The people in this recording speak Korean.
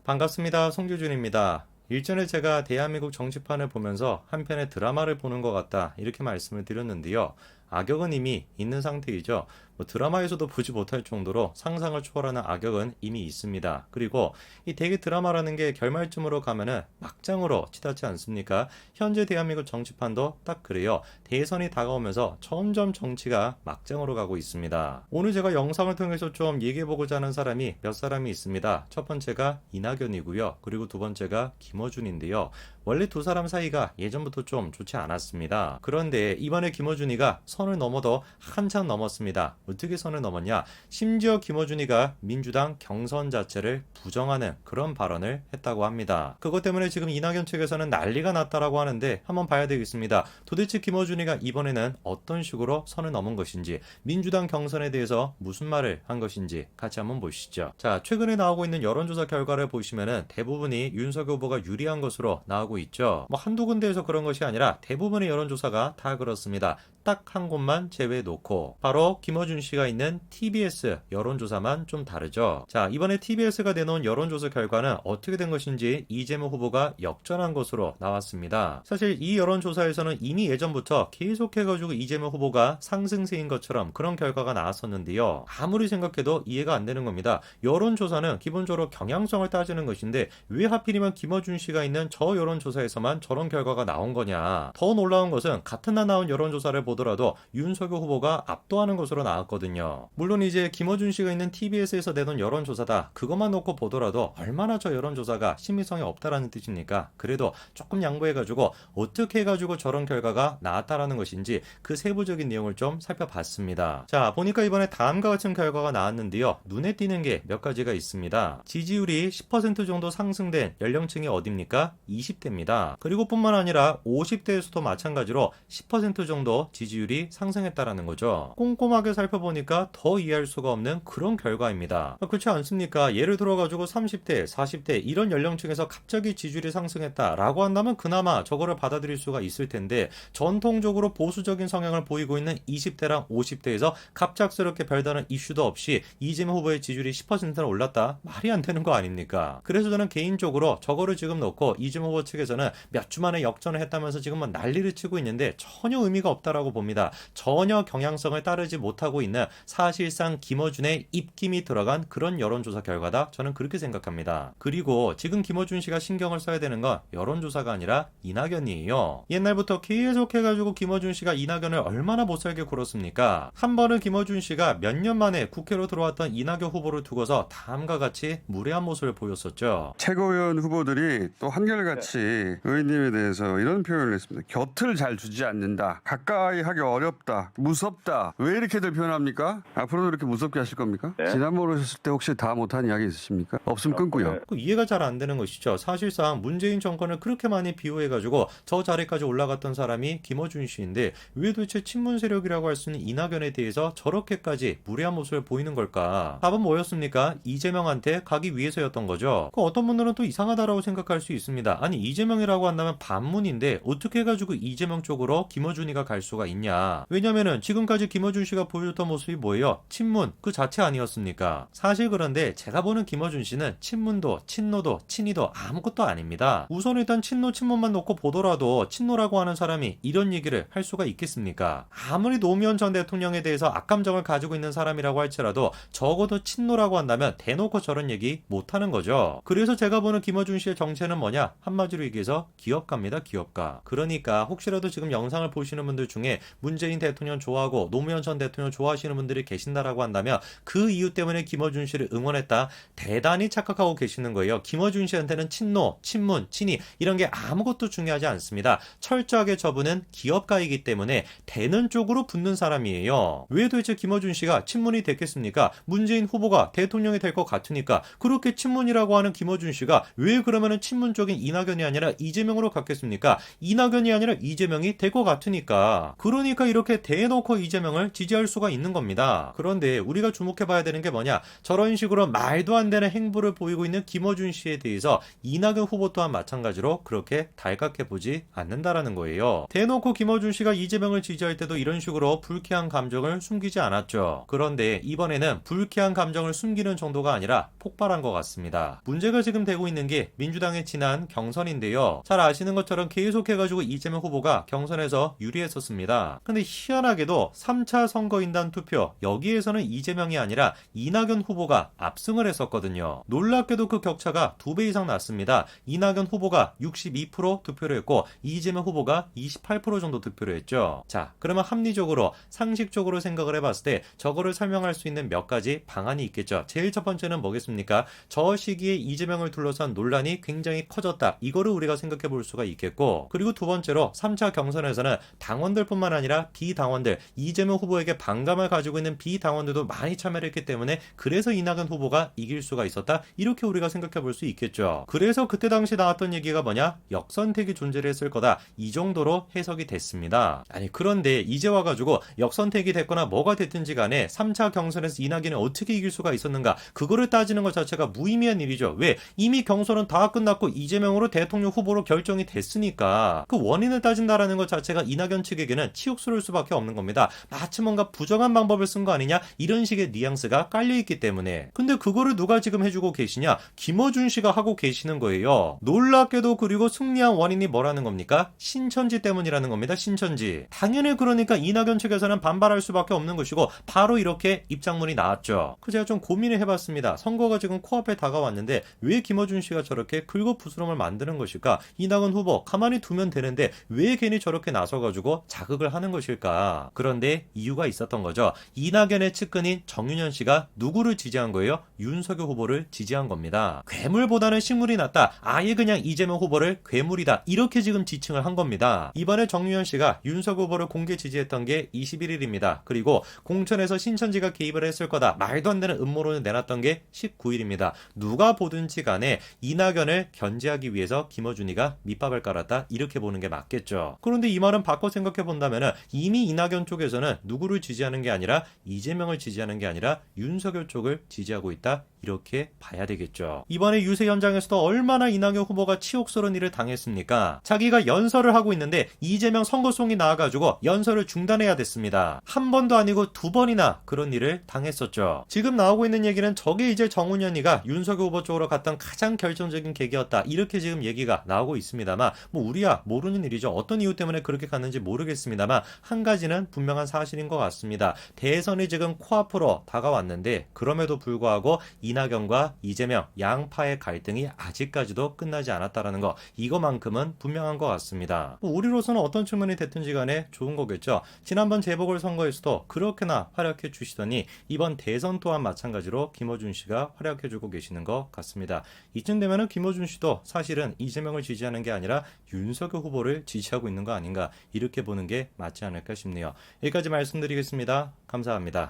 반갑습니다. 송규준입니다. 일전에 제가 대한민국 정치판을 보면서 한 편의 드라마를 보는 것 같다 이렇게 말씀을 드렸는데요. 악역은 이미 있는 상태이죠. 드라마에서도 보지 못할 정도로 상상을 초월하는 악역은 이미 있습니다. 그리고 이 대개 드라마라는 게 결말쯤으로 가면은 막장으로 치닫지 않습니까? 현재 대한민국 정치판도 딱 그래요. 대선이 다가오면서 점점 정치가 막장으로 가고 있습니다. 오늘 제가 영상을 통해서 좀 얘기해보고자 하는 사람이 몇 사람이 있습니다. 첫 번째가 이낙연이고요. 그리고 두 번째가 김어준인데요. 원래 두 사람 사이가 예전부터 좀 좋지 않았습니다. 그런데 이번에 김어준이가 선을 넘어도 한참 넘었습니다. 어떻게 선을 넘었냐? 심지어 김어준이가 민주당 경선 자체를 부정하는 그런 발언을 했다고 합니다. 그것 때문에 지금 이낙연 측에서는 난리가 났다라고 하는데 한번 봐야 되겠습니다. 도대체 김어준이가 이번에는 어떤 식으로 선을 넘은 것인지, 민주당 경선에 대해서 무슨 말을 한 것인지 같이 한번 보시죠. 자, 최근에 나오고 있는 여론조사 결과를 보시면은 대부분이 윤석열 후보가 유리한 것으로 나오고 있죠. 한두 군데에서 그런 것이 아니라 대부분의 여론조사가 다 그렇습니다. 딱 한 곳만 제외 놓고 바로 김어준 씨가 있는 TBS 여론조사만 좀 다르죠. 자, 이번에 TBS가 내놓은 여론조사 결과는 어떻게 된 것인지 이재명 후보가 역전한 것으로 나왔습니다. 사실 이 여론조사에서는 이미 예전부터 계속해가지고 이재명 후보가 상승세인 것처럼 그런 결과가 나왔었는데요. 아무리 생각해도 이해가 안 되는 겁니다. 여론조사는 기본적으로 경향성을 따지는 것인데 왜 하필이면 김어준 씨가 있는 저 여론조사에서만 저런 결과가 나온 거냐. 더 놀라운 것은 같은 날 나온 여론조사를 보더라도 윤석열 후보가 압도하는 것으로 나왔거든요. 물론 이제 김어준 씨가 있는 TBS에서 내놓은 여론조사다. 그것만 놓고 보더라도 얼마나 저 여론조사가 신빙성이 없다라는 뜻입니까? 그래도 조금 양보해가지고 어떻게 해가지고 저런 결과가 나왔다라는 것인지 그 세부적인 내용을 좀 살펴봤습니다. 자, 보니까 이번에 다음과 같은 결과가 나왔는데요. 눈에 띄는 게 몇 가지가 있습니다. 지지율이 10% 정도 상승된 연령층이 어딥니까? 20대입니다. 그리고 뿐만 아니라 50대에서도 마찬가지로 10% 정도 지지율이 상승했다라는 거죠. 꼼꼼하게 살펴보니까 더 이해할 수가 없는 그런 결과입니다. 그렇지 않습니까? 예를 들어가지고 30대, 40대 이런 연령층에서 갑자기 지지율이 상승했다라고 한다면 그나마 저거를 받아들일 수가 있을 텐데 전통적으로 보수적인 성향을 보이고 있는 20대랑 50대에서 갑작스럽게 별다른 이슈도 없이 이재명 후보의 지지율이 10%나 올랐다? 말이 안 되는 거 아닙니까? 그래서 저는 개인적으로 저거를 지금 놓고 이재명 후보 측에서는 몇 주 만에 역전을 했다면서 지금 난리를 치고 있는데 전혀 의미가 없다라고 봅니다. 전혀 경향성을 따르지 못하고 있는 사실상 김어준의 입김이 들어간 그런 여론조사 결과다. 저는 그렇게 생각합니다. 그리고 지금 김어준 씨가 신경을 써야 되는 건 여론조사가 아니라 이낙연이에요. 옛날부터 계속해가지고 김어준 씨가 이낙연을 얼마나 못살게 굴었습니까? 한 번은 김어준 씨가 몇 년 만에 국회로 들어왔던 이낙연 후보를 두고서 다음과 같이 무례한 모습을 보였었죠. 최고위원 후보들이 또 한결같이 의원님에 대해서 이런 표현을 했습니다. 곁을 잘 주지 않는다. 가까이 하기 어렵다. 무섭다. 왜 이렇게들 표현합니까? 앞으로도 이렇게 무섭게 하실 겁니까? 네. 지난번에 오셨을 때 혹시 다 못한 이야기 있으십니까? 없으면 끊고요. 이해가 잘 안 되는 것이죠. 사실상 문재인 정권을 그렇게 많이 비호해가지고 저 자리까지 올라갔던 사람이 김어준 씨인데 왜 도대체 친문 세력이라고 할 수 있는 이낙연에 대해서 저렇게까지 무례한 모습을 보이는 걸까? 답은 뭐였습니까? 이재명한테 가기 위해서였던 거죠. 어떤 분들은 또 이상하다라고 생각할 수 있습니다. 아니 이재명이라고 한다면 반문인데 어떻게 해가지고 이재명 쪽으로 김어준이가 갈 수가 있냐? 왜냐면은 지금까지 김어준 씨가 보여줬던 모습이 뭐예요? 친문 그 자체 아니었습니까? 사실 그런데 제가 보는 김어준 씨는 친문도 친노도 친이도 아무것도 아닙니다. 우선 일단 친노 친문만 놓고 보더라도 친노라고 하는 사람이 이런 얘기를 할 수가 있겠습니까? 아무리 노무현 전 대통령에 대해서 악감정을 가지고 있는 사람이라고 할지라도 적어도 친노라고 한다면 대놓고 저런 얘기 못하는 거죠. 그래서 제가 보는 김어준 씨의 정체는 뭐냐? 한마디로 얘기해서 기업가입니다. 기업가. 그러니까 혹시라도 지금 영상을 보시는 분들 중에 문재인 대통령 좋아하고 노무현 전 대통령 좋아하시는 분들이 계신다라고 한다면 그 이유 때문에 김어준 씨를 응원했다. 대단히 착각하고 계시는 거예요. 김어준 씨한테는 친노, 친문, 친이 이런 게 아무것도 중요하지 않습니다. 철저하게 저분은 기업가이기 때문에 되는 쪽으로 붙는 사람이에요. 왜 도대체 김어준 씨가 친문이 됐겠습니까? 문재인 후보가 대통령이 될 것 같으니까. 그렇게 친문이라고 하는 김어준 씨가 왜 그러면은 친문 쪽인 이낙연이 아니라 이재명으로 갔겠습니까? 이낙연이 아니라 이재명이 될 것 같으니까. 그러니까 이렇게 대놓고 이재명을 지지할 수가 있는 겁니다. 그런데 우리가 주목해봐야 되는 게 뭐냐, 저런 식으로 말도 안 되는 행보를 보이고 있는 김어준 씨에 대해서 이낙연 후보 또한 마찬가지로 그렇게 달갑게 보지 않는다라는 거예요. 대놓고 김어준 씨가 이재명을 지지할 때도 이런 식으로 불쾌한 감정을 숨기지 않았죠. 그런데 이번에는 불쾌한 감정을 숨기는 정도가 아니라 폭발한 것 같습니다. 문제가 지금 되고 있는 게 민주당의 지난 경선인데요. 잘 아시는 것처럼 계속해가지고 이재명 후보가 경선에서 유리했었습니다. 근데 희한하게도 3차 선거인단 투표, 여기에서는 이재명이 아니라 이낙연 후보가 압승을 했었거든요. 놀랍게도 그 격차가 2배 이상 났습니다. 이낙연 후보가 62% 득표를 했고 이재명 후보가 28% 정도 득표를 했죠. 자, 그러면 합리적으로 상식적으로 생각을 해봤을 때 저거를 설명할 수 있는 몇 가지 방안이 있겠죠. 제일 첫 번째는 뭐겠습니까? 저 시기에 이재명을 둘러싼 논란이 굉장히 커졌다, 이거를 우리가 생각해 볼 수가 있겠고, 그리고 두 번째로 3차 경선에서는 당원들뿐만 아니라 비당원들, 이재명 후보에게 반감을 가지고 있는 비당원들도 많이 참여를 했기 때문에 그래서 이낙연 후보가 이길 수가 있었다, 이렇게 우리가 생각해 볼 수 있겠죠. 그래서 그때 당시 나왔던 얘기가 뭐냐, 역선택이 존재를 했을 거다, 이 정도로 해석이 됐습니다. 아니 그런데 이제 와가지고 역선택이 됐거나 뭐가 됐든지 간에 3차 경선에서 이낙연이 어떻게 이길 수가 있었는가, 그거를 따지는 것 자체가 무의미한 일이죠. 왜? 이미 경선은 다 끝났고 이재명으로 대통령 후보로 결정이 됐으니까 그 원인을 따진다라는 것 자체가 이낙연 측에게는 치욕스러울 수밖에 없는 겁니다. 마치 뭔가 부정한 방법을 쓴 거 아니냐, 이런 식의 뉘앙스가 깔려있기 때문에. 근데 그거를 누가 지금 해주고 계시냐, 김어준 씨가 하고 계시는 거예요. 놀랍게도. 그리고 승리한 원인이 뭐라는 겁니까? 신천지 때문이라는 겁니다. 신천지. 당연히 그러니까 이낙연 측에서는 반발할 수밖에 없는 것이고 바로 이렇게 입장문이 나왔죠. 제가 좀 고민을 해봤습니다. 선거가 지금 코앞에 다가왔는데 왜 김어준 씨가 저렇게 긁어부스럼을 만드는 것일까? 이낙연 후보 가만히 두면 되는데 왜 괜히 저렇게 나서가지고 자극을 하는 것일까? 그런데 이유가 있었던 거죠. 이낙연의 측근인 정윤현 씨가 누구를 지지한 거예요? 윤석열 후보를 지지한 겁니다. 괴물보다는 식물이 낫다, 아예 그냥 이재명 후보를 괴물이다, 이렇게 지금 지칭을 한 겁니다. 이번에 정윤현 씨가 윤석열 후보를 공개 지지했던 게 21일입니다. 그리고 공천에서 신천지가 개입을 했을 거다, 말도 안 되는 음모론을 내놨던 게 19일입니다. 누가 보든지 간에 이낙연을 견제하기 위해서 김어준이가 밑밥을 깔았다, 이렇게 보는 게 맞겠죠. 그런데 이 말은 바꿔 생각해 본다면 이미 이낙연 쪽에서는 누구를 지지하는 게 아니라 이재명을 지지하는 게 아니라 윤석열 쪽을 지지하고 있다, 이렇게 봐야 되겠죠. 이번에 유세 현장에서도 얼마나 이낙연 후보가 치욕스러운 일을 당했습니까? 자기가 연설을 하고 있는데 이재명 선거송이 나와가지고 연설을 중단해야 됐습니다. 한 번도 아니고 2번이나 그런 일을 당했었죠. 지금 나오고 있는 얘기는 저게 이제 정운현이가 윤석열 후보 쪽으로 갔던 가장 결정적인 계기였다, 이렇게 지금 얘기가 나오고 있습니다만, 우리야 모르는 일이죠. 어떤 이유 때문에 그렇게 갔는지 모르겠습니다만 한 가지는 분명한 사실인 것 같습니다. 대선이 지금 코앞으로 다가왔는데 그럼에도 불구하고 이낙연과 이재명 양파의 갈등이 아직까지도 끝나지 않았다라는 거, 이거만큼은 분명한 것 같습니다. 우리로서는 어떤 측면이 됐든지 간에 좋은 거겠죠. 지난번 재보궐선거에서도 그렇게나 활약해 주시더니 이번 대선 또한 마찬가지로 김어준 씨가 활약해 주고 계시는 것 같습니다. 이쯤 되면은 김어준 씨도 사실은 이재명을 지지하는 게 아니라 윤석열 후보를 지지하고 있는 거 아닌가, 이렇게 보는 게 맞지 않을까 싶네요. 여기까지 말씀드리겠습니다. 감사합니다.